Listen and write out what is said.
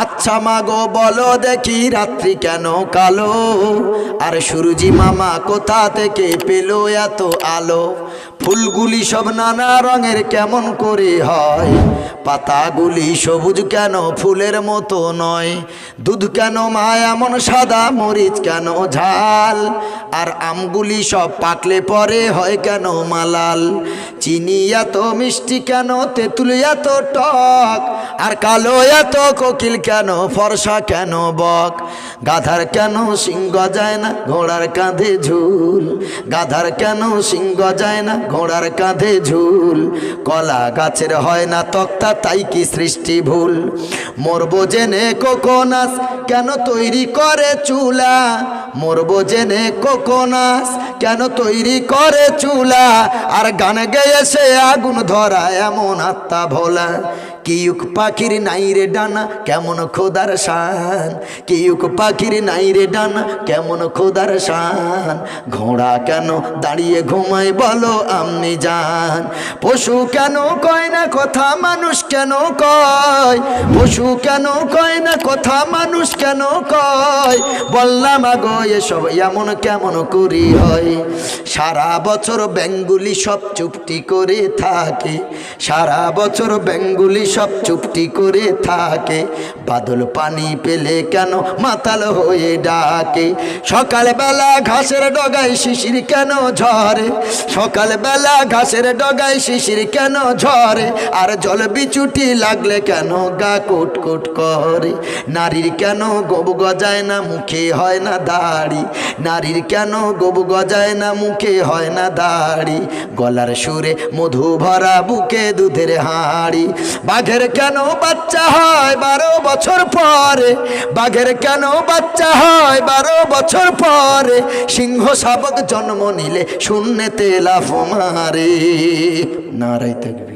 আচ্ছা মাগো বলো দেখি রাত্রি কেন কালো, আর সূরজি মামা কোথা থেকে পেলো এত আলো? ফুলগুলি সব নানা রঙের কেমন করে হয়, পাতাগুলি সবুজ কেন ফুলের মতো নয়? দুধ কেন মা এমন সাদা, মরিচ কেন ঝাল, আর আমগুলি সব পাকলে পরে হয় কেন মালাল? চিনি এত মিষ্টি কেন, তেঁতুল এত টক, আর কালো এত কোকিল কেন, ফর্সা কেন বক? গাধার কেন সিং গজায় না, ঘোড়ার কাঁধে ঝুল, গাধার কেন সিং গজায় না, ঘোড়ার কাঁধে ঝুল? কলা গাছের হয় না তক্তা, তাই কি সৃষ্টি ভুল? মরবো জেনে কোকোনাস কেন তৈরি করে চুলা, মরবো জেনে কোকোনাস কেন তৈরি করে চুলা? আর গান গেয়ে সে আগুন ধরা এমন আত্মা ভোলা? কিউক পাখির নাই রে ডানা, কেমন খোদার শান, কিউক পাখির নাই রে ডানা, কেমন খোদার শান? ঘোড়া কেন দাঁড়িয়ে ঘুমায় বলো আপনি জান? পশু কেন কয় না কথা, মানুষ কেন কয়? পশু কেন কয় না কথা, মানুষ কেন কয়? বললাম আগো এসব এমন কেমন করি হয়? সারা বছর বেঙ্গুলি সব চুপটি করে থাকে, সারা বছর বেঙ্গুলি সব চুপটি করে থাকে। বাদল পানি পেলে কেন মাতাল হয়ে ডাকে? সকালবেলা ঘাসের ডগায় শিশির কেন ঝরে, সকালবেলা ঘাসের ডগায় শিশির কেন ঝরে? আর জল বিচুটি লাগলে কেন গা কুটকুট করে? নারীর কেন গোব গজায় না, মুখে হয় না দাড়ি, নারীর কেন গোব গজায় না, মুখে হয় না দাড়ি? গলার সুরে মধু ভরা, বুকে দুধের হাঁড়ি। বাঘের কেন বাচ্চা হয় 12 বছর পরে, বাঘের কেন বাচ্চা হয় 12 বছর পরে? সিংহ শাবক জন্ম নিলে শূন্যতে লাফ মারে। নারায়ে তাকবীর।